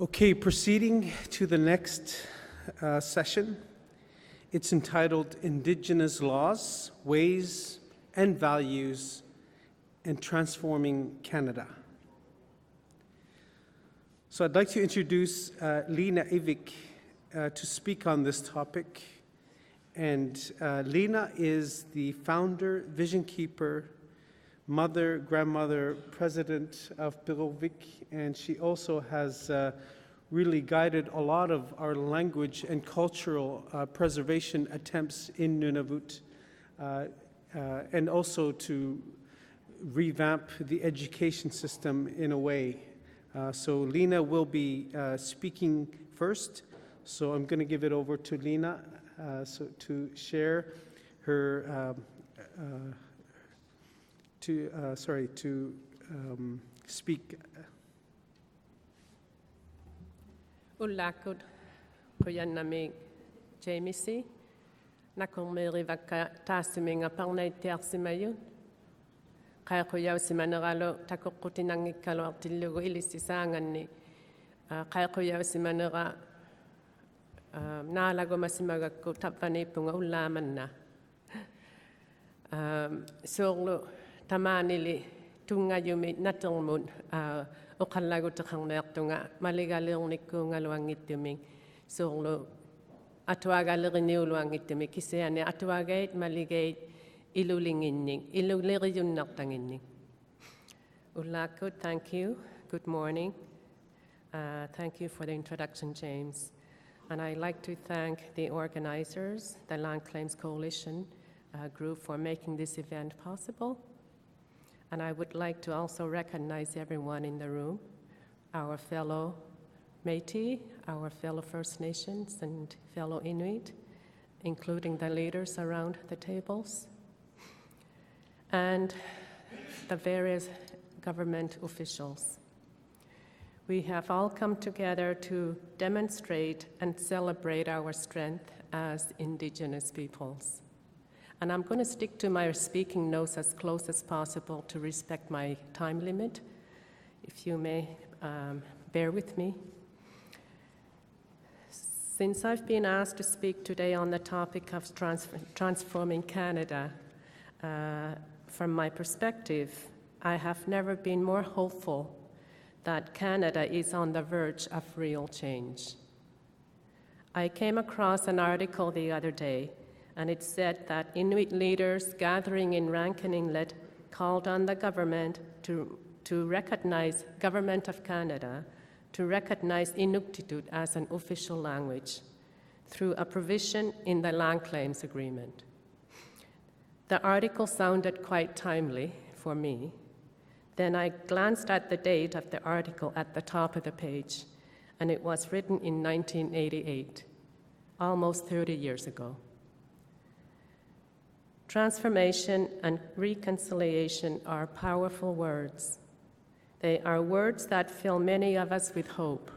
Okay, proceeding to the next session. It's entitled Indigenous Laws, Ways and Values in Transforming Canada. So I'd like to introduce Lena Ivik to speak on this topic. And Lena is the founder, vision keeper, mother, grandmother, president of Pirovik, and she also has really guided a lot of our language and cultural preservation attempts in Nunavut, and also to revamp the education system in a way. So Lena will be speaking first, so I'm going to give it over to Lena to share her to speak. Ulakut kuyanami Jamisi nakumiri vaka tasiminga parnay tiarsimayun kaya kuyaw simanagalo takukutinang ikalo artilugo ilisisangan ni kaya kuyaw simanaga nalago masimagako tapani punga ulaman na sorlo tamanili tunga yumi natungmun okalago takangnertunga maligalirniku ngaluangitumi sorlo atuagalirniuluangitumi kiseane atuagait maligait ilulinginning iluliriyunnartanginning. Ulakut, thank you. Good morning. Thank you for the introduction, James. And I'd like to thank the organizers, the Land Claims Coalition group, for making this event possible. And I would like to also recognize everyone in the room, our fellow Métis, our fellow First Nations and fellow Inuit, including the leaders around the tables, and the various government officials. We have all come together to demonstrate and celebrate our strength as Indigenous peoples. And I'm going to stick to my speaking notes as close as possible to respect my time limit, if you may bear with me. Since I've been asked to speak today on the topic of transforming Canada, from my perspective, I have never been more hopeful that Canada is on the verge of real change. I came across an article the other day, and it said that Inuit leaders gathering in Rankin Inlet called on the government to recognize, Government of Canada, to recognize Inuktitut as an official language through a provision in the Land Claims Agreement. The article sounded quite timely for me. Then I glanced at the date of the article at the top of the page, and it was written in 1988, almost 30 years ago. Transformation and reconciliation are powerful words. They are words that fill many of us with hope,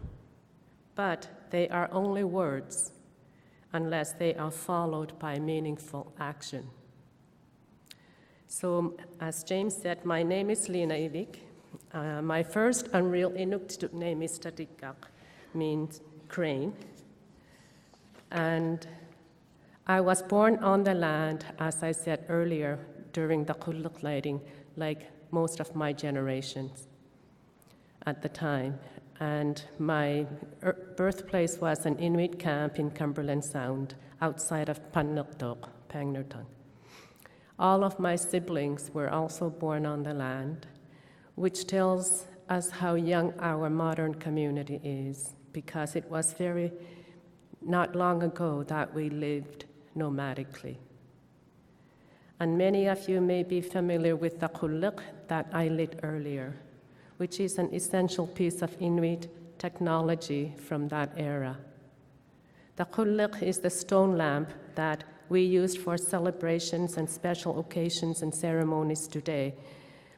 but they are only words unless they are followed by meaningful action. So, as James said, my name is Lena Ivik. My first and real Inuktitut name is Tatikak, means crane. And I was born on the land, as I said earlier, during the Kuluk lighting, like most of my generations at the time. And my birthplace was an Inuit camp in Cumberland Sound, outside of Panuktok, Pangnirtung. All of my siblings were also born on the land, which tells us how young our modern community is, because it was not long ago that we lived nomadically. And many of you may be familiar with the Kuluk that I lit earlier, which is an essential piece of Inuit technology from that era. The Kuluk is the stone lamp that we used for celebrations and special occasions and ceremonies today.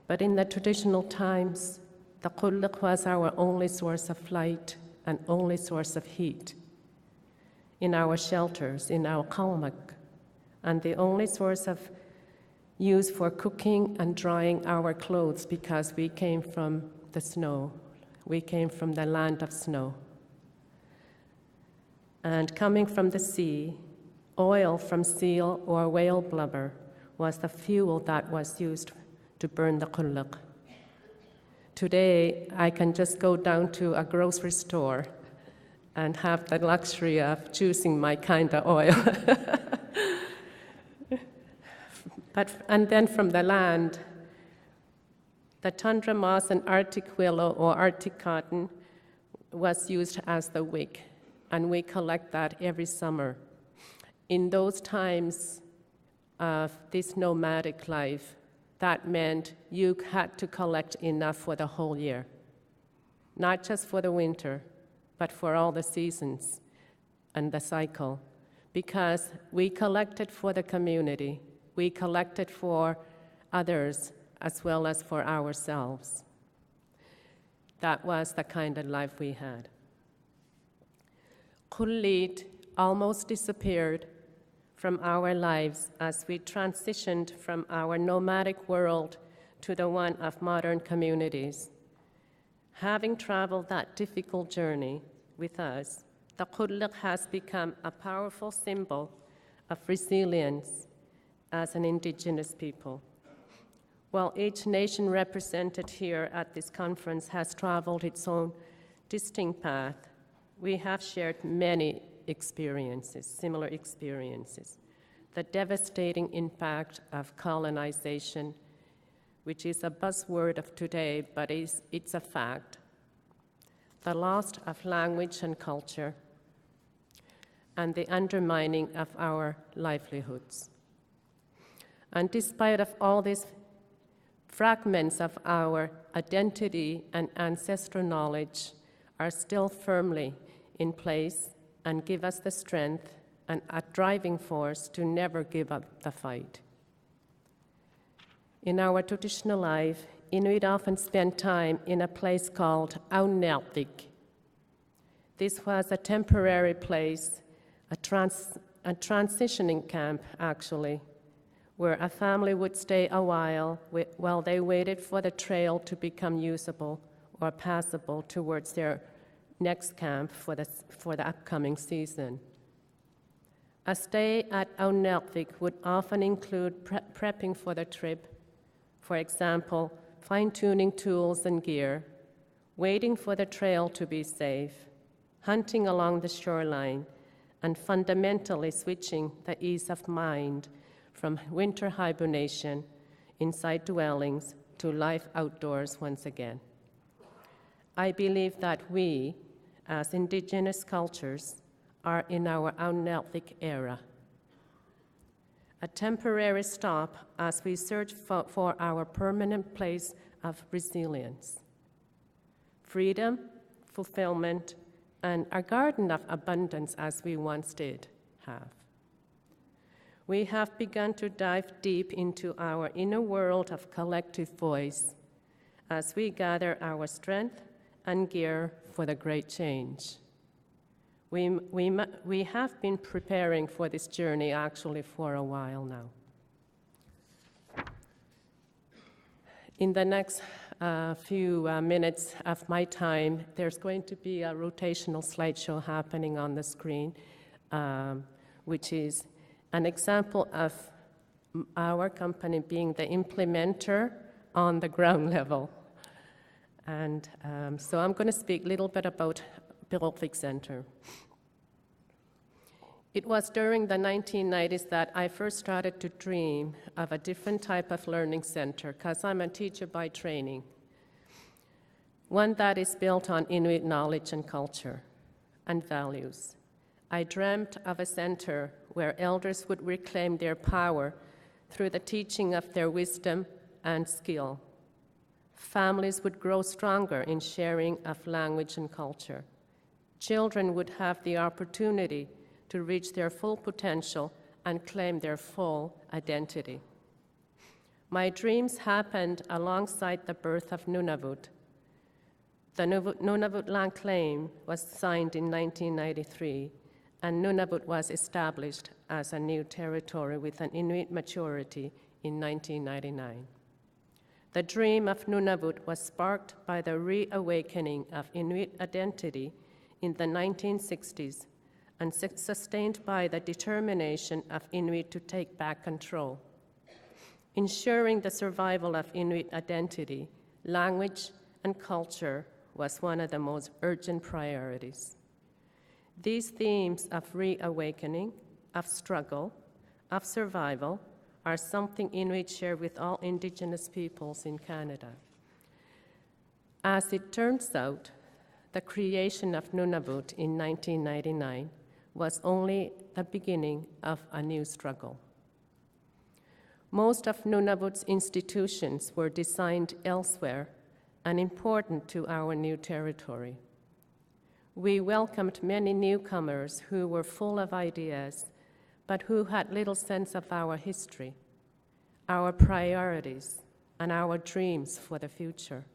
But in the traditional times, the Kuluk was our only source of light and only source of heat in our shelters, in our kalmak, and the only source of use for cooking and drying our clothes because we came from the snow. We came from the land of snow. And coming from the sea, oil from seal or whale blubber was the fuel that was used to burn the kulluq. Today, I can just go down to a grocery store and have the luxury of choosing my kind of oil. And then from the land, the tundra moss and Arctic willow or Arctic cotton was used as the wick, and we collect that every summer. In those times of this nomadic life, that meant you had to collect enough for the whole year, not just for the winter, but for all the seasons and the cycle, because we collected for the community, we collected for others as well as for ourselves. That was the kind of life we had. Kullit almost disappeared from our lives as we transitioned from our nomadic world to the one of modern communities. Having traveled that difficult journey with us, the kulluq has become a powerful symbol of resilience as an indigenous people. While each nation represented here at this conference has traveled its own distinct path, we have shared many experiences, similar experiences. The devastating impact of colonization, which is a buzzword of today, but it's a fact. The loss of language and culture, and the undermining of our livelihoods. And despite of all these fragments of our identity and ancestral knowledge are still firmly in place and give us the strength and a driving force to never give up the fight. In our traditional life, Inuit often spend time in a place called Auneltik. This was a temporary place, a transitioning camp, actually, where a family would stay a while they waited for the trail to become usable or passable towards their next camp for the upcoming season. A stay at Auneltik would often include prepping for the trip, for example, fine-tuning tools and gear, waiting for the trail to be safe, hunting along the shoreline, and fundamentally switching the ease of mind from winter hibernation inside dwellings to life outdoors once again. I believe that we, as indigenous cultures, are in our Auneltik era. A temporary stop as we search for our permanent place of resilience, freedom, fulfillment, and a garden of abundance as we once did have. We have begun to dive deep into our inner world of collective voice as we gather our strength and gear for the great change. We have been preparing for this journey actually for a while now. In the next few minutes of my time, there's going to be a rotational slideshow happening on the screen, which is an example of our company being the implementer on the ground level. And so I'm going to speak a little bit about Pilotlik Center. It was during the 1990s that I first started to dream of a different type of learning center, because I'm a teacher by training. One that is built on Inuit knowledge and culture and values. I dreamt of a center where elders would reclaim their power through the teaching of their wisdom and skill. Families would grow stronger in sharing of language and culture. Children would have the opportunity to reach their full potential and claim their full identity. My dreams happened alongside the birth of Nunavut. The Nunavut land claim was signed in 1993, and Nunavut was established as a new territory with an Inuit majority in 1999. The dream of Nunavut was sparked by the reawakening of Inuit identity in the 1960s and sustained by the determination of Inuit to take back control. Ensuring the survival of Inuit identity, language, and culture was one of the most urgent priorities. These themes of reawakening, of struggle, of survival are something Inuit share with all Indigenous peoples in Canada. As it turns out, the creation of Nunavut in 1999 was only the beginning of a new struggle. Most of Nunavut's institutions were designed elsewhere and important to our new territory. We welcomed many newcomers who were full of ideas, but who had little sense of our history, our priorities, and our dreams for the future.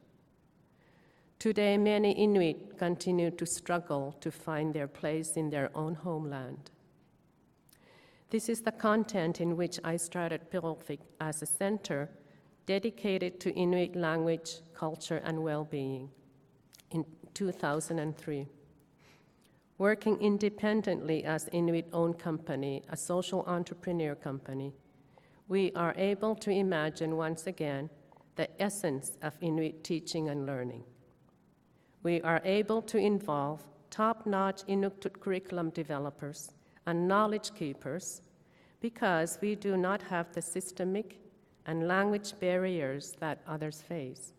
Today, many Inuit continue to struggle to find their place in their own homeland. This is the content in which I started Pilvik as a center dedicated to Inuit language, culture, and well-being in 2003. Working independently as Inuit-owned company, a social entrepreneur company, we are able to imagine once again the essence of Inuit teaching and learning. We are able to involve top-notch Inuktitut curriculum developers and knowledge keepers because we do not have the systemic and language barriers that others face.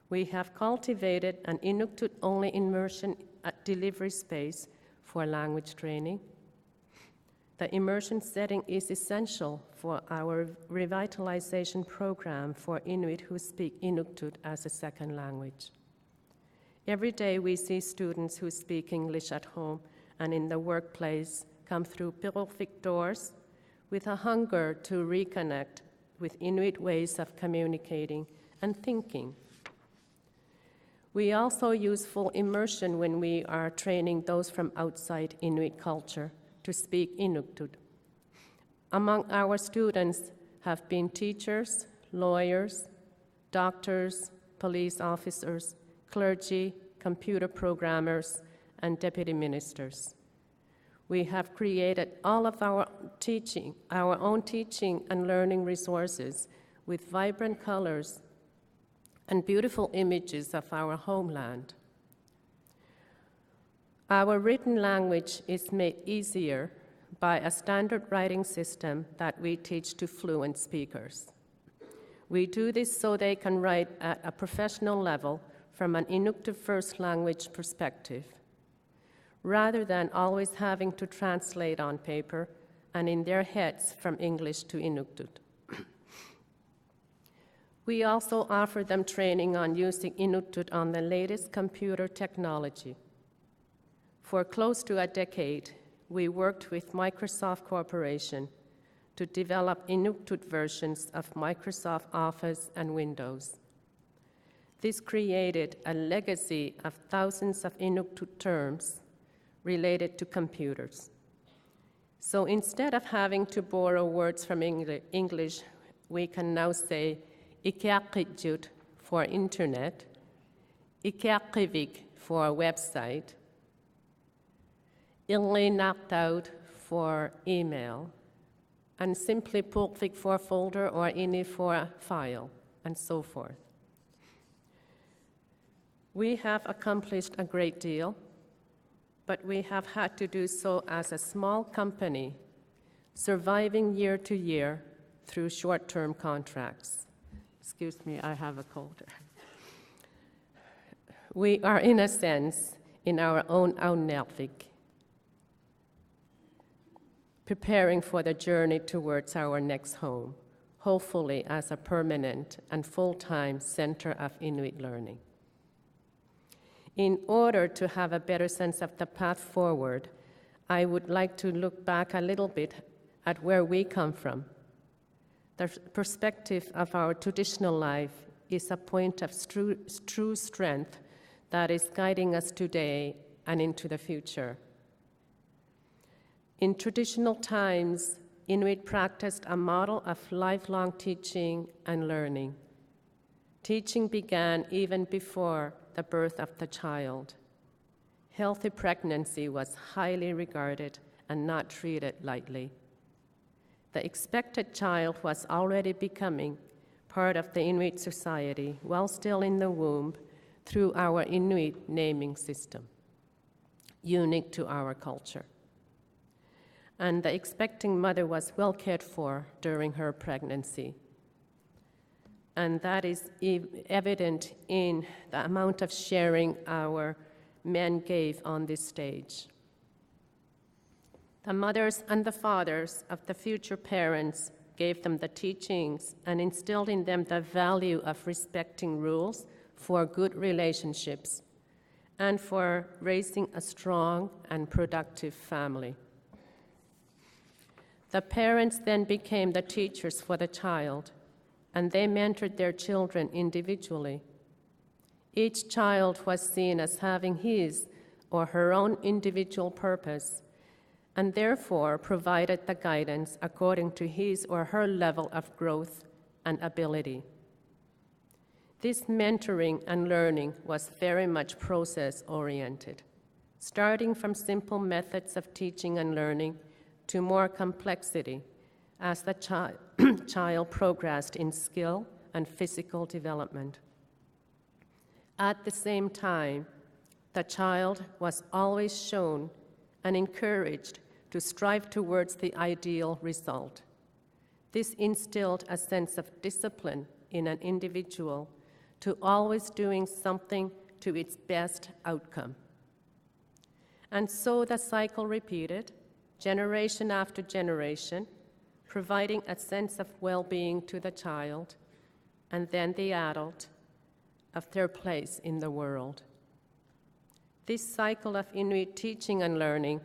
We have cultivated an Inuktitut-only immersion delivery space for language training. The immersion setting is essential for our revitalization program for Inuit who speak Inuktitut as a second language. Every day we see students who speak English at home and in the workplace come through Pilvik doors with a hunger to reconnect with Inuit ways of communicating and thinking. We also use full immersion when we are training those from outside Inuit culture to speak Inuktitut. Among our students have been teachers, lawyers, doctors, police officers, clergy, computer programmers, and deputy ministers. We have created all of our own teaching and learning resources with vibrant colors and beautiful images of our homeland. Our written language is made easier by a standard writing system that we teach to fluent speakers. We do this so they can write at a professional level from an Inuktitut first language perspective, rather than always having to translate on paper and in their heads from English to Inuktitut. We also offer them training on using Inuktitut on the latest computer technology. For close to a decade, we worked with Microsoft Corporation to develop Inuktitut versions of Microsoft Office and Windows. This created a legacy of thousands of Inuktitut terms related to computers. So instead of having to borrow words from English, we can now say Ikiaqijut for internet, Ikiaqivik for website, Illinaqtaut for email, and simply Pilvik for folder or Ini for file, and so forth. We have accomplished a great deal, but we have had to do so as a small company, surviving year to year through short-term contracts. Excuse me, I have a cold. We are, in a sense, in our own Aunelvik, preparing for the journey towards our next home, hopefully as a permanent and full-time center of Inuit learning. In order to have a better sense of the path forward, I would like to look back a little bit at where we come from. The perspective of our traditional life is a point of true strength that is guiding us today and into the future. In traditional times, Inuit practiced a model of lifelong teaching and learning. Teaching began even before the birth of the child. healthy pregnancy was highly regarded and not treated lightly. The expected child was already becoming part of the Inuit society while still in the womb through our Inuit naming system, unique to our culture. And the expecting mother was well cared for during her pregnancy. And that is evident in the amount of sharing our men gave on this stage. The mothers and the fathers of the future parents gave them the teachings and instilled in them the value of respecting rules for good relationships and for raising a strong and productive family. The parents then became the teachers for the child, and they mentored their children individually. Each child was seen as having his or her own individual purpose, and therefore provided the guidance according to his or her level of growth and ability. This mentoring and learning was very much process-oriented, starting from simple methods of teaching and learning to more complexity as the child progressed in skill and physical development. At the same time, the child was always shown and encouraged to strive towards the ideal result. This instilled a sense of discipline in an individual to always doing something to its best outcome. And so the cycle repeated, generation after generation, providing a sense of well-being to the child and then the adult of their place in the world. This cycle of Inuit teaching and learning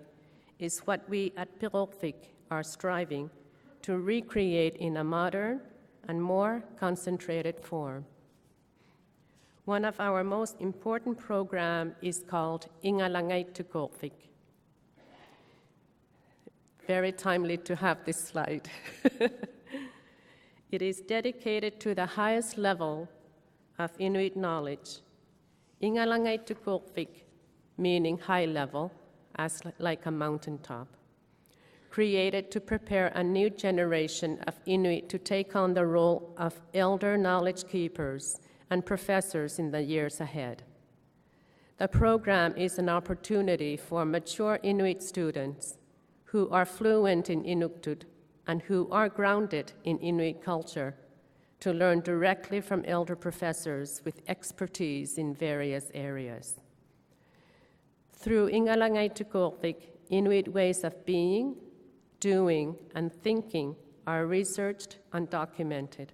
is what we at Pirokvik are striving to recreate in a modern and more concentrated form. One of our most important programs is called Ingalangay Tukokvik. Very timely to have this slide. It is dedicated to the highest level of Inuit knowledge. Ingalangay Tukokvik, meaning high level, as like a mountaintop, created to prepare a new generation of Inuit to take on the role of elder knowledge keepers and professors in the years ahead. The program is an opportunity for mature Inuit students who are fluent in Inuktitut and who are grounded in Inuit culture to learn directly from elder professors with expertise in various areas. Through Ingalangay Tukokvik, Inuit ways of being, doing, and thinking are researched and documented.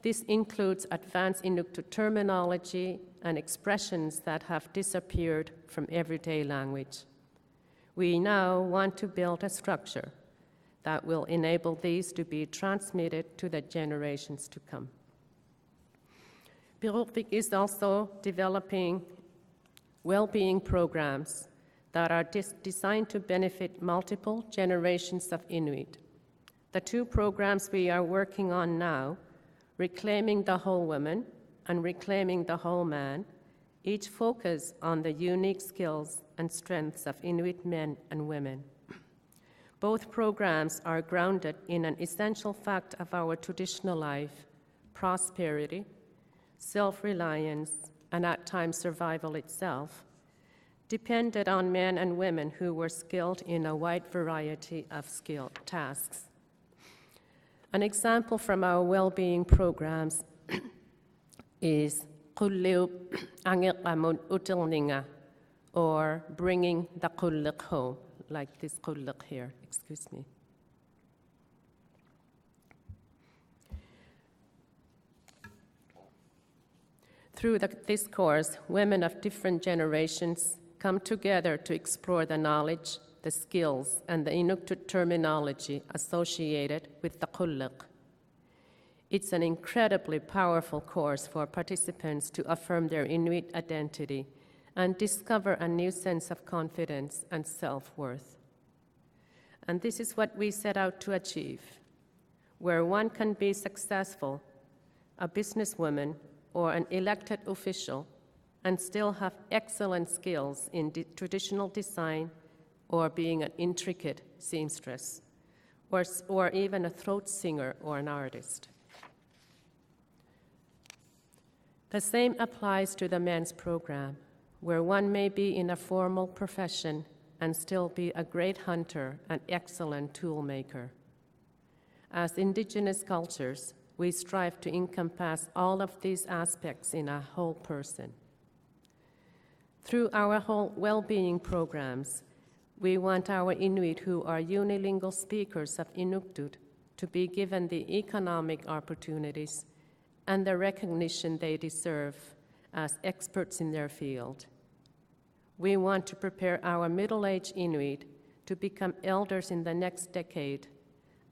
This includes advanced Inuktitut terminology and expressions that have disappeared from everyday language. We now want to build a structure that will enable these to be transmitted to the generations to come. Pirokvik is also developing well-being programs that are designed to benefit multiple generations of Inuit. The two programs we are working on now, Reclaiming the Whole Woman and Reclaiming the Whole Man, each focus on the unique skills and strengths of Inuit men and women. Both programs are grounded in an essential fact of our traditional life, prosperity, self-reliance, and at times survival itself, depended on men and women who were skilled in a wide variety of skilled tasks. An example from our well-being programs is Kulliu Angiqamun Utilninga, or bringing the kullik home, like this kullik here, excuse me. Through this course, women of different generations come together to explore the knowledge, the skills, and the Inuktitut terminology associated with the kullik. It's an incredibly powerful course for participants to affirm their Inuit identity and discover a new sense of confidence and self-worth. And this is what we set out to achieve, where one can be successful, a businesswoman or an elected official, and still have excellent skills in traditional design or being an intricate seamstress, or even a throat singer or an artist. The same applies to the men's program, where one may be in a formal profession and still be a great hunter and excellent tool maker. As Indigenous cultures, we strive to encompass all of these aspects in a whole person. Through our whole well-being programs, we want our Inuit who are unilingual speakers of Inuktitut to be given the economic opportunities and the recognition they deserve as experts in their field. We want to prepare our middle-aged Inuit to become elders in the next decade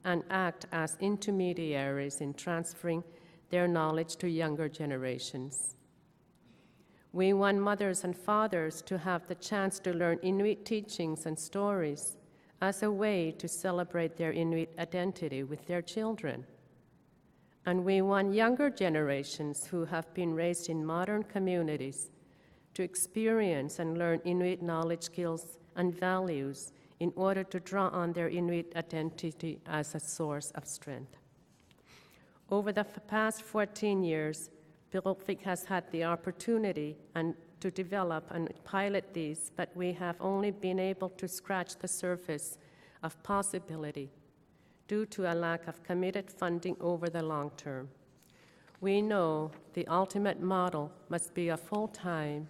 and act as intermediaries in transferring their knowledge to younger generations. We want mothers and fathers to have the chance to learn Inuit teachings and stories as a way to celebrate their Inuit identity with their children. And we want younger generations who have been raised in modern communities to experience and learn Inuit knowledge, skills, and values in order to draw on their Inuit identity as a source of strength. Over the past 14 years, Pilotfik has had the opportunity to develop and pilot these, but we have only been able to scratch the surface of possibility due to a lack of committed funding over the long term. We know the ultimate model must be a full-time,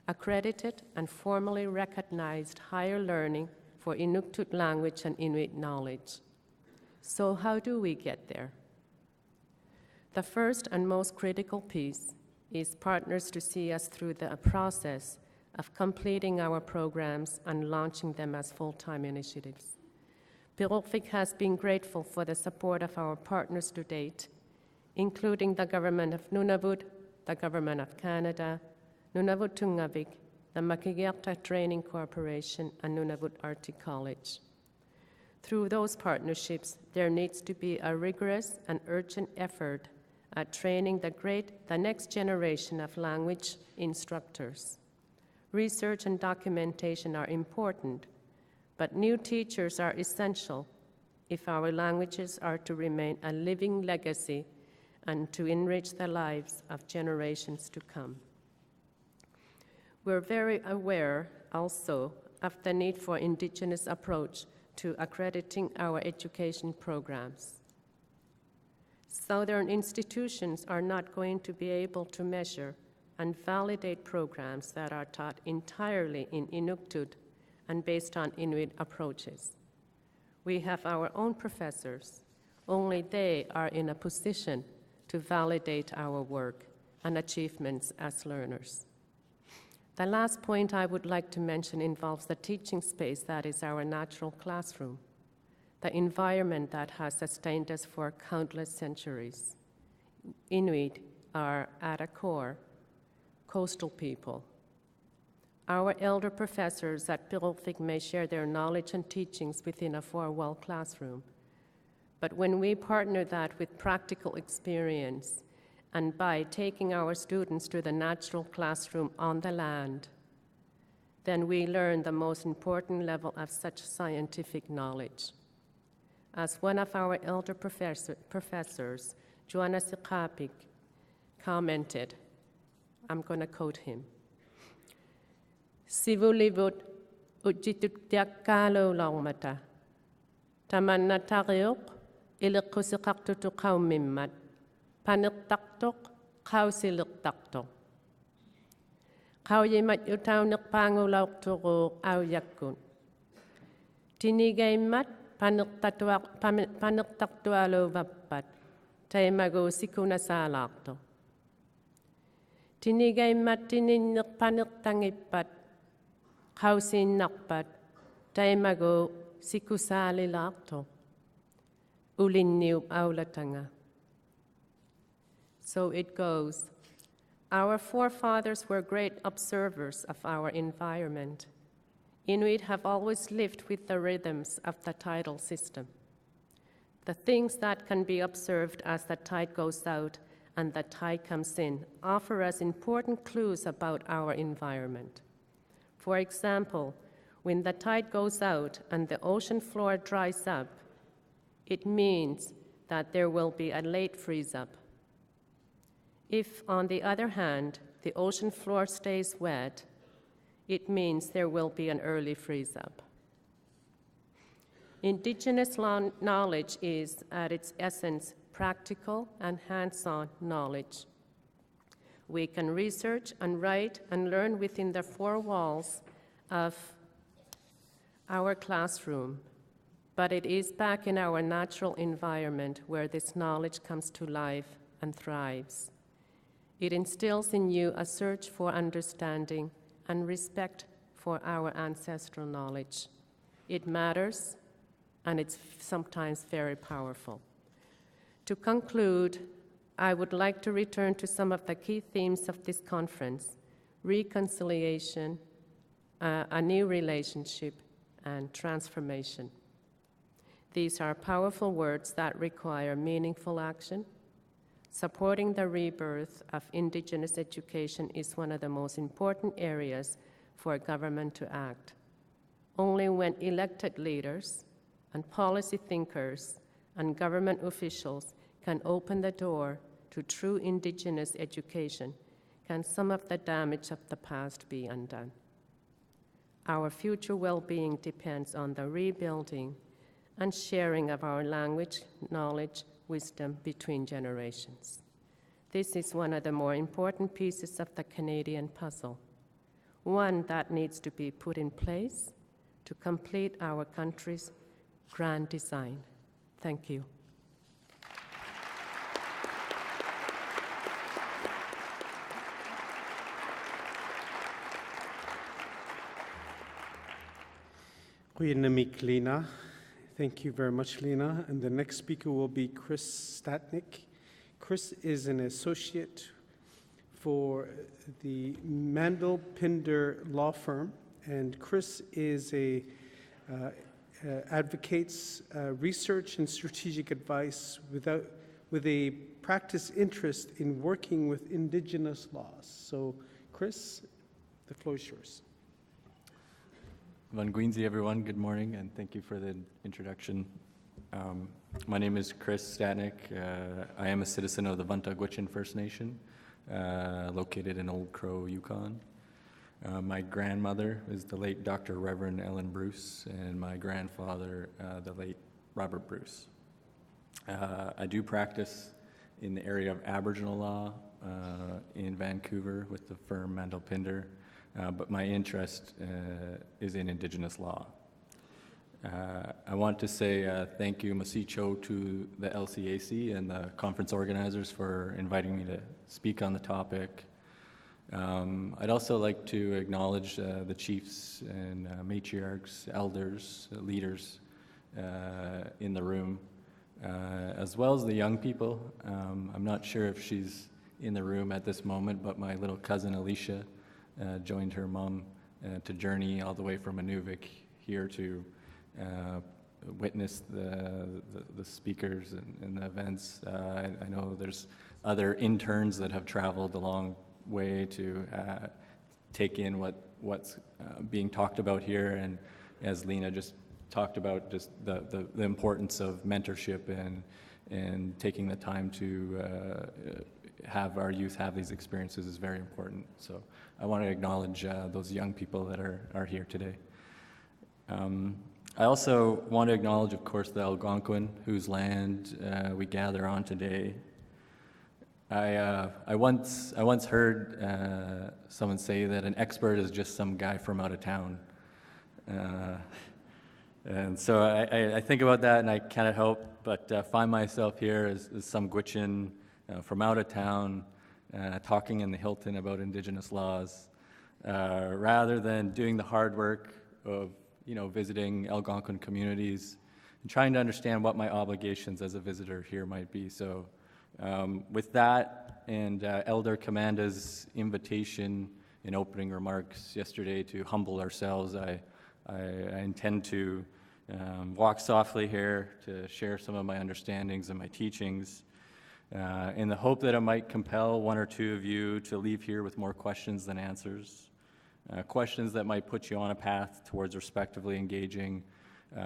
accredited, and formally recognized higher learning for Inuktitut language and Inuit knowledge. So how do we get there? The first and most critical piece is partners to see us through the process of completing our programs and launching them as full-time initiatives. Pilotfik has been grateful for the support of our partners to date, including the Government of Nunavut, the Government of Canada, Nunavut Tungavik, the Makigakta Training Corporation, and Nunavut Arctic College. Through those partnerships, there needs to be a rigorous and urgent effort at training the next generation of language instructors. Research and documentation are important, but new teachers are essential if our languages are to remain a living legacy and to enrich the lives of generations to come. We're very aware also of the need for Indigenous approach to accrediting our education programs. Southern institutions are not going to be able to measure and validate programs that are taught entirely in Inuktitut and based on Inuit approaches. We have our own professors. Only they are in a position to validate our work and achievements as learners. The last point I would like to mention involves the teaching space that is our natural classroom, the environment that has sustained us for countless centuries. Inuit are, at a core, coastal people. Our elder professors at Pilotfik may share their knowledge and teachings within a four-wall classroom, but when we partner that with practical experience and by taking our students to the natural classroom on the land, then we learn the most important level of such scientific knowledge. As one of our elder professors, Joanna Sikapik, commented, I'm going to quote him, "Sivulivut ujitutiak kalo laumata, tamanna tariok ilikusikaktut kaumimmat, paniktaktok kausiliktaktok. Kauyimat utaunik pangulauk turo au yakun. Tinigaimat paniktaktualo vappat, taimago sikuna salakto. Tinigaimat tininnik paniktangippat, kausin nakpat, taimago sikusaalilakto. Ulinniup aulatanga." So it goes. Our forefathers were great observers of our environment. Inuit have always lived with the rhythms of the tidal system. The things that can be observed as the tide goes out and the tide comes in offer us important clues about our environment. For example, when the tide goes out and the ocean floor dries up, it means that there will be a late freeze-up. If, on the other hand, the ocean floor stays wet, it means there will be an early freeze-up. Indigenous knowledge is, at its essence, practical and hands-on knowledge. We can research and write and learn within the four walls of our classroom, but it is back in our natural environment where this knowledge comes to life and thrives. It instills in you a search for understanding and respect for our ancestral knowledge. It matters, and it's sometimes very powerful. To conclude, I would like to return to some of the key themes of this conference: reconciliation, a new relationship, and transformation. These are powerful words that require meaningful action. Supporting the rebirth of Indigenous education is one of the most important areas for government to act. Only when elected leaders and policy thinkers and government officials can open the door to true Indigenous education can some of the damage of the past be undone. Our future well-being depends on the rebuilding and sharing of our language, knowledge, wisdom between generations. This is one of the more important pieces of the Canadian puzzle, one that needs to be put in place to complete our country's grand design. Thank you. Goedenamik, Lena. Thank you very much, Lena. And the next speaker will be Chris Statnick. Chris is an associate for the Mandel Pinder law firm, and Chris is advocates research and strategic advice with a practice interest in working with Indigenous laws. So, Chris, the floor is yours. Van Guinzi, everyone. Good morning, and thank you for the introduction. My name is Chris Statnick. I am a citizen of the Vuntagwitchin First Nation, located in Old Crow, Yukon. My grandmother is the late Dr. Reverend Ellen Bruce, and my grandfather, the late Robert Bruce. I do practice in the area of Aboriginal law in Vancouver with the firm Mandel Pinder. But my interest is in Indigenous law. I want to say thank you, Masicho, to the LCAC and the conference organizers for inviting me to speak on the topic. I'd also like to acknowledge the chiefs and matriarchs, elders, leaders in the room, as well as the young people. I'm not sure if she's in the room at this moment, but my little cousin Alicia joined her mom to journey all the way from Inuvik here to witness the speakers and the events. I know there's other interns that have traveled a long way to take in what's being talked about here, and as Lena just talked about, just the importance of mentorship and taking the time to have our youth have these experiences is very important. So I want to acknowledge those young people that are here today. I also want to acknowledge, of course, the Algonquin, whose land we gather on today. I once heard someone say that an expert is just some guy from out of town. And so I think about that, and I cannot help but find myself here as some Gwich'in from out of town, talking in the Hilton about Indigenous laws, rather than doing the hard work of visiting Algonquin communities and trying to understand what my obligations as a visitor here might be. So with that and Elder Commanda's invitation in opening remarks yesterday to humble ourselves, I intend to walk softly here to share some of my understandings and my teachings. in the hope that it might compel one or two of you to leave here with more questions than answers, questions that might put you on a path towards respectively engaging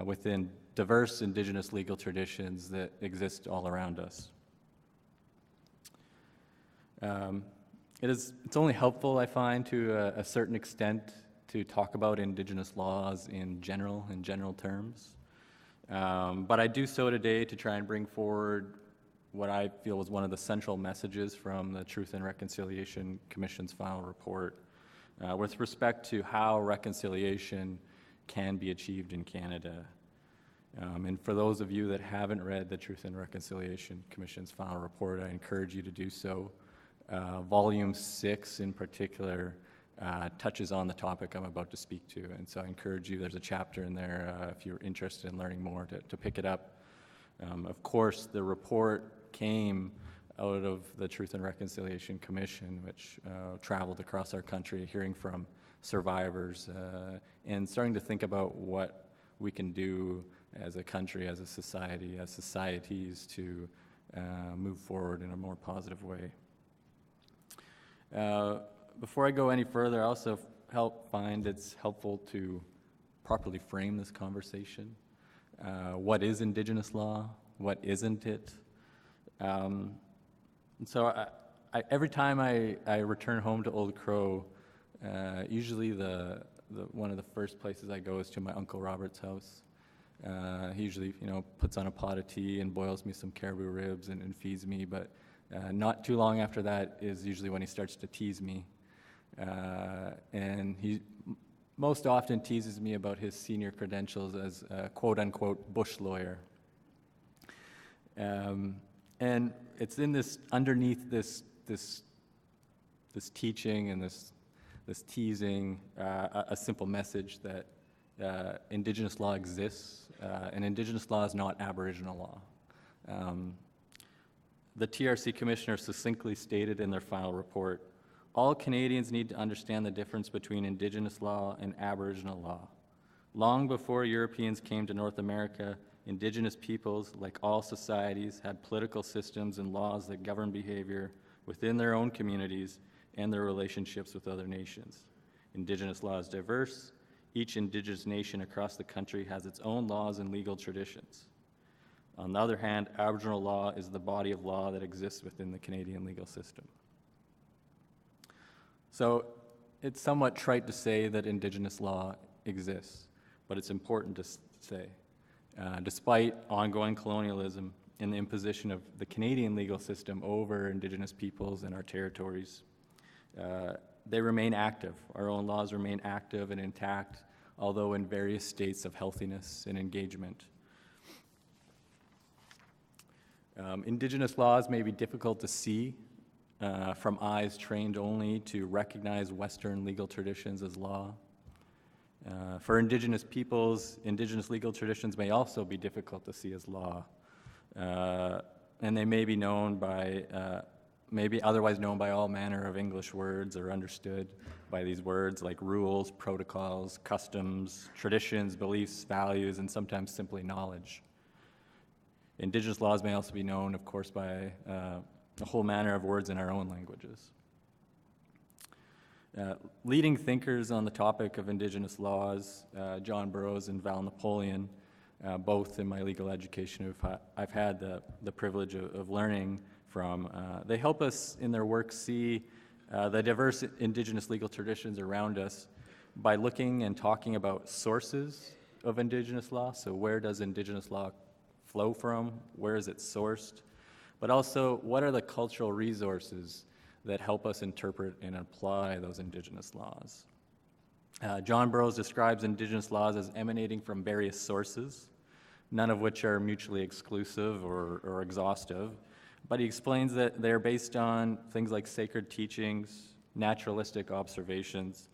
within diverse Indigenous legal traditions that exist all around us. It's only helpful, I find, to a certain extent to talk about Indigenous laws in general terms. But I do so today to try and bring forward what I feel was one of the central messages from the Truth and Reconciliation Commission's final report with respect to how reconciliation can be achieved in Canada. And for those of you that haven't read the Truth and Reconciliation Commission's final report, I encourage you to do so. Volume 6 in particular touches on the topic I'm about to speak to, and so I encourage you, there's a chapter in there if you're interested in learning more to pick it up. Of course, the report came out of the Truth and Reconciliation Commission, which traveled across our country hearing from survivors and starting to think about what we can do as a country, as a society, as societies to move forward in a more positive way. Before I go any further, I also find it's helpful to properly frame this conversation. What is Indigenous law? What isn't it? And so every time I return home to Old Crow, usually one of the first places I go is to my Uncle Robert's house. He usually, puts on a pot of tea and boils me some caribou ribs and feeds me, but not too long after that is usually when he starts to tease me. And he most often teases me about his senior credentials as a quote-unquote bush lawyer. And it's in underneath this teaching and this teasing, a simple message that Indigenous law exists, and Indigenous law is not Aboriginal law. The TRC Commissioner succinctly stated in their final report, all Canadians need to understand the difference between Indigenous law and Aboriginal law. Long before Europeans came to North America, Indigenous peoples, like all societies, had political systems and laws that govern behavior within their own communities and their relationships with other nations. Indigenous law is diverse. Each Indigenous nation across the country has its own laws and legal traditions. On the other hand, Aboriginal law is the body of law that exists within the Canadian legal system. So it's somewhat trite to say that Indigenous law exists, but it's important to say. Despite ongoing colonialism and the imposition of the Canadian legal system over Indigenous peoples and our territories, they remain active. Our own laws remain active and intact, although in various states of healthiness and engagement. Indigenous laws may be difficult to see from eyes trained only to recognize Western legal traditions as law. For Indigenous peoples, Indigenous legal traditions may also be difficult to see as law, and they may be known by, otherwise known by all manner of English words or understood by these words like rules, protocols, customs, traditions, beliefs, values, and sometimes simply knowledge. Indigenous laws may also be known, of course, by a whole manner of words in our own languages. Leading thinkers on the topic of Indigenous laws, John Burroughs and Val Napoleon, both in my legal education I've had the privilege of learning from, they help us in their work see the diverse Indigenous legal traditions around us by looking and talking about sources of Indigenous law. So where does Indigenous law flow from? Where is it sourced? But also, what are the cultural resources that help us interpret and apply those Indigenous laws? John Burroughs describes Indigenous laws as emanating from various sources, none of which are mutually exclusive or exhaustive, but he explains that they're based on things like sacred teachings, naturalistic observations,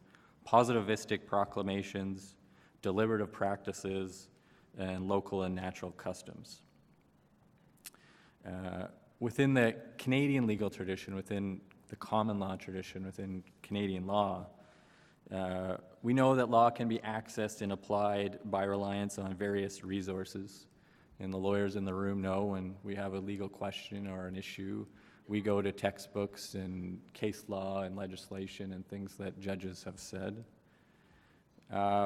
positivistic proclamations, deliberative practices, and local and natural customs. Within the Canadian legal tradition, within the common law tradition, within Canadian law, we know that law can be accessed and applied by reliance on various resources, and the lawyers in the room know when we have a legal question or an issue, we go to textbooks and case law and legislation and things that judges have said.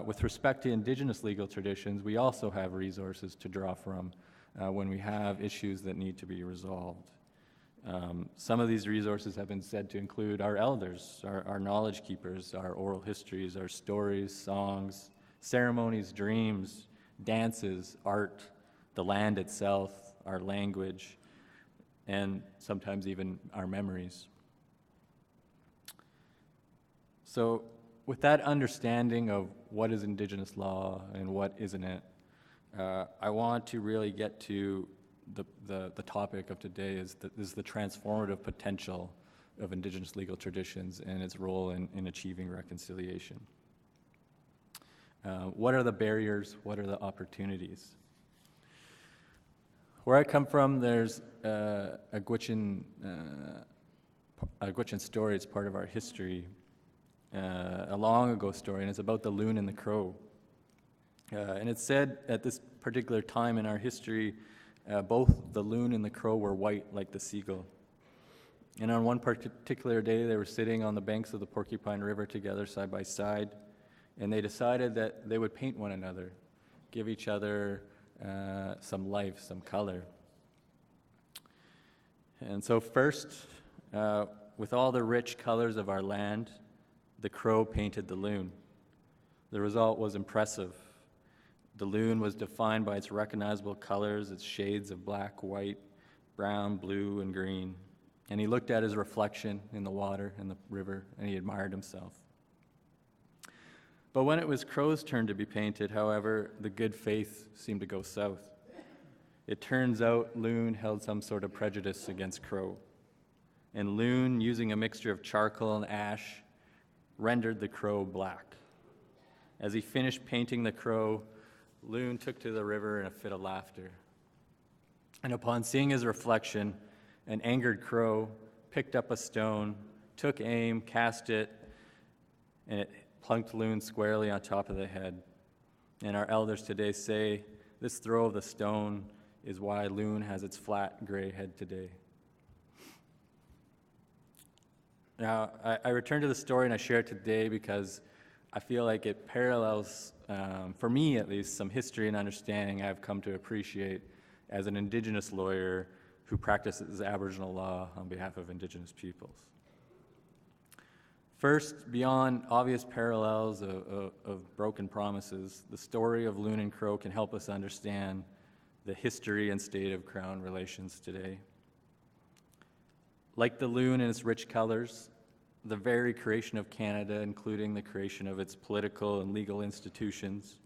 With respect to Indigenous legal traditions, we also have resources to draw from when we have issues that need to be resolved. Some of these resources have been said to include our elders, our knowledge keepers, our oral histories, our stories, songs, ceremonies, dreams, dances, art, the land itself, our language, and sometimes even our memories. So with that understanding of what is Indigenous law and what isn't it, I want to really get to the topic of today is the transformative potential of Indigenous legal traditions and its role in achieving reconciliation. What are the barriers? What are the opportunities? Where I come from, there's a Gwich'in story. It's part of our history, a long ago story, and it's about the loon and the crow. And it's said at this particular time in our history, both the loon and the crow were white like the seagull. And on one particular day, they were sitting on the banks of the Porcupine River together, side by side, and they decided that they would paint one another, give each other some life, some color. And so first, with all the rich colors of our land, the crow painted the loon. The result was impressive. The loon was defined by its recognizable colors, its shades of black, white, brown, blue, and green. And he looked at his reflection in the water in the river, and he admired himself. But when it was crow's turn to be painted, however, the good faith seemed to go south. It turns out loon held some sort of prejudice against crow. And loon, using a mixture of charcoal and ash, rendered the crow black. As he finished painting the crow, loon took to the river in a fit of laughter. And upon seeing his reflection, an angered crow picked up a stone, took aim, cast it, and it plunked loon squarely on top of the head. And our elders today say this throw of the stone is why loon has its flat gray head today. Now, I return to the story and I share it today because I feel like it parallels, for me at least, some history and understanding I've come to appreciate as an Indigenous lawyer who practices Aboriginal law on behalf of Indigenous peoples. First, beyond obvious parallels of broken promises, the story of loon and crow can help us understand the history and state of Crown relations today. Like the loon and its rich colors, the very creation of Canada, including the creation of its political and legal institutions,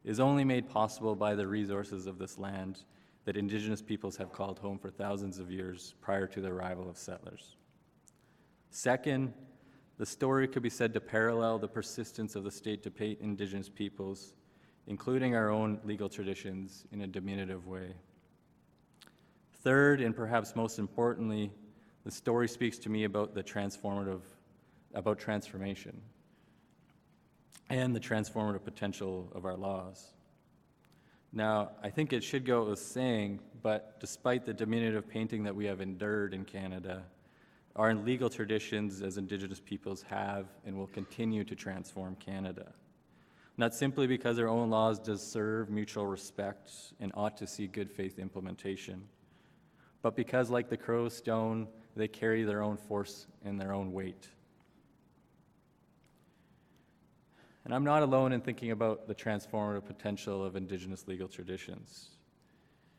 is only made possible by the resources of this land that Indigenous peoples have called home for thousands of years prior to the arrival of settlers. Second, the story could be said to parallel the persistence of the state to paint Indigenous peoples, including our own legal traditions, in a diminutive way. Third, and perhaps most importantly, the story speaks to me about transformation and the transformative potential of our laws. Now, I think it should go without saying, but despite the diminutive painting that we have endured in Canada, our legal traditions as Indigenous peoples have and will continue to transform Canada. Not simply because our own laws deserve mutual respect and ought to see good faith implementation, but because, like the crow stone, they carry their own force and their own weight. And I'm not alone in thinking about the transformative potential of Indigenous legal traditions.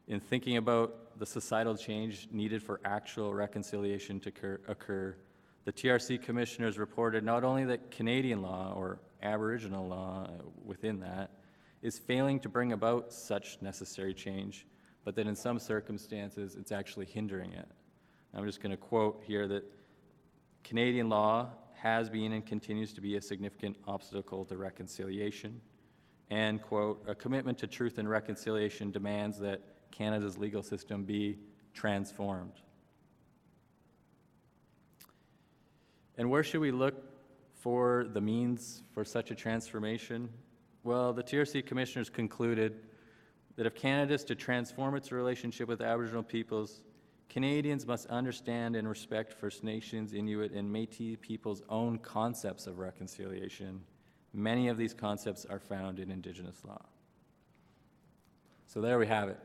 In thinking about the societal change needed for actual reconciliation to occur, the TRC commissioners reported not only that Canadian law, or Aboriginal law within that, is failing to bring about such necessary change, but that in some circumstances it's actually hindering it. I'm just going to quote here that Canadian law has been and continues to be a significant obstacle to reconciliation, and, quote, a commitment to truth and reconciliation demands that Canada's legal system be transformed. And where should we look for the means for such a transformation? Well, the TRC commissioners concluded that if Canada is to transform its relationship with Aboriginal peoples, Canadians must understand and respect First Nations, Inuit, and Métis peoples' own concepts of reconciliation. Many of these concepts are found in Indigenous law. So there we have it.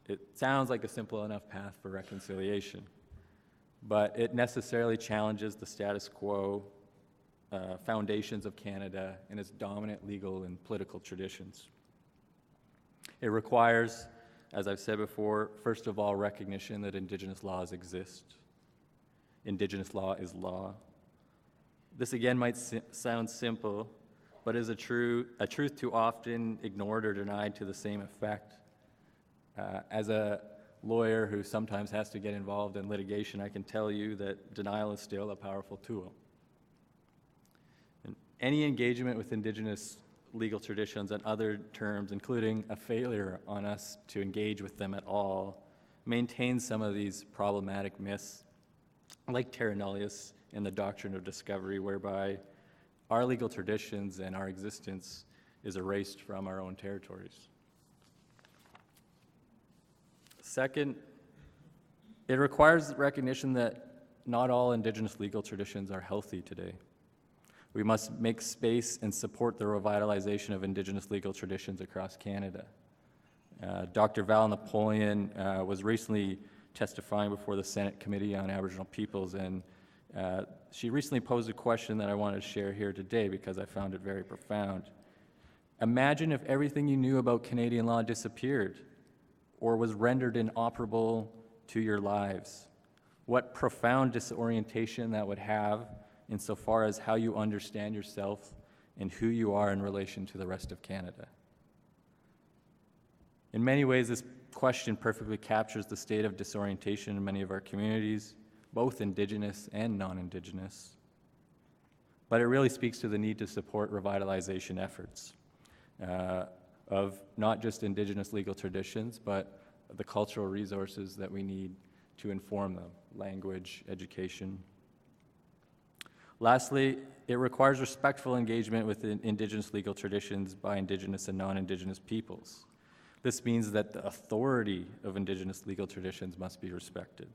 It sounds like a simple enough path for reconciliation, but it necessarily challenges the status quo foundations of Canada and its dominant legal and political traditions. It requires, as I've said before, first of all, recognition that Indigenous laws exist. Indigenous law is law. This again might sound simple, but is a truth too often ignored or denied to the same effect. As a lawyer who sometimes has to get involved in litigation, I can tell you that denial is still a powerful tool. And any engagement with Indigenous legal traditions and other terms, including a failure on us to engage with them at all, maintains some of these problematic myths, like terra nullius and the doctrine of discovery, whereby our legal traditions and our existence is erased from our own territories. Second, it requires recognition that not all Indigenous legal traditions are healthy today. We must make space and support the revitalization of Indigenous legal traditions across Canada. Dr. Val Napoleon was recently testifying before the Senate Committee on Aboriginal Peoples, and she recently posed a question that I wanted to share here today because I found it very profound. Imagine if everything you knew about Canadian law disappeared or was rendered inoperable to your lives. What profound disorientation that would have insofar as how you understand yourself and who you are in relation to the rest of Canada. In many ways, this question perfectly captures the state of disorientation in many of our communities, both Indigenous and non-Indigenous. But it really speaks to the need to support revitalization efforts of not just Indigenous legal traditions, but the cultural resources that we need to inform them, language, education. Lastly, it requires respectful engagement with Indigenous legal traditions by Indigenous and non-Indigenous peoples. This means that the authority of Indigenous legal traditions must be respected.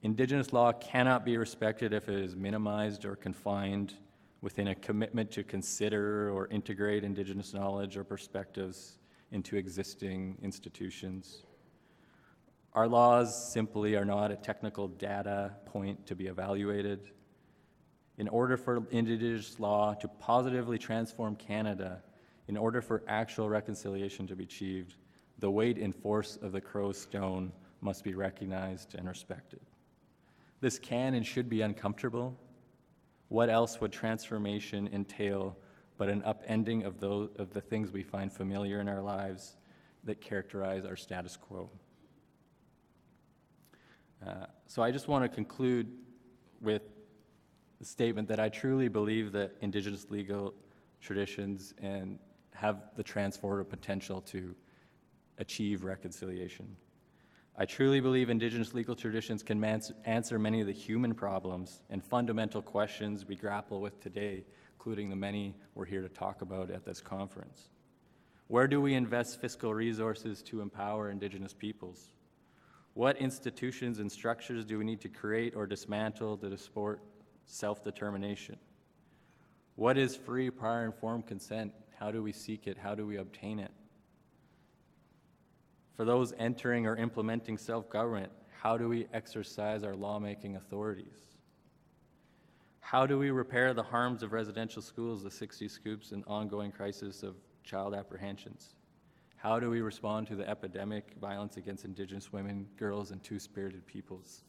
Indigenous law cannot be respected if it is minimized or confined within a commitment to consider or integrate Indigenous knowledge or perspectives into existing institutions. Our laws simply are not a technical data point to be evaluated. In order for Indigenous law to positively transform Canada, in order for actual reconciliation to be achieved, the weight and force of the Crow's stone must be recognized and respected. This can and should be uncomfortable. What else would transformation entail but an upending of the things we find familiar in our lives that characterize our status quo? So I just want to conclude with the statement that I truly believe that Indigenous legal traditions and have the transformative potential to achieve reconciliation. I truly believe Indigenous legal traditions can answer many of the human problems and fundamental questions we grapple with today, including the many we're here to talk about at this conference. Where do we invest fiscal resources to empower Indigenous peoples? What institutions and structures do we need to create or dismantle to support self-determination? What is free, prior, informed consent? How do we seek it? How do we obtain it? For those entering or implementing self-government, how do we exercise our lawmaking authorities? How do we repair the harms of residential schools, the 60 scoops, and ongoing crisis of child apprehensions? How do we respond to the epidemic violence against Indigenous women, girls, and two-spirited peoples?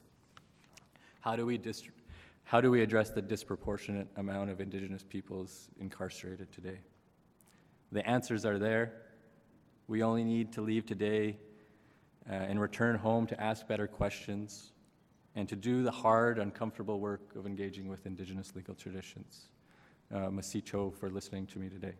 How do we address the disproportionate amount of Indigenous peoples incarcerated today? The answers are there. We only need to leave today and return home to ask better questions and to do the hard, uncomfortable work of engaging with Indigenous legal traditions. Masicho for listening to me today.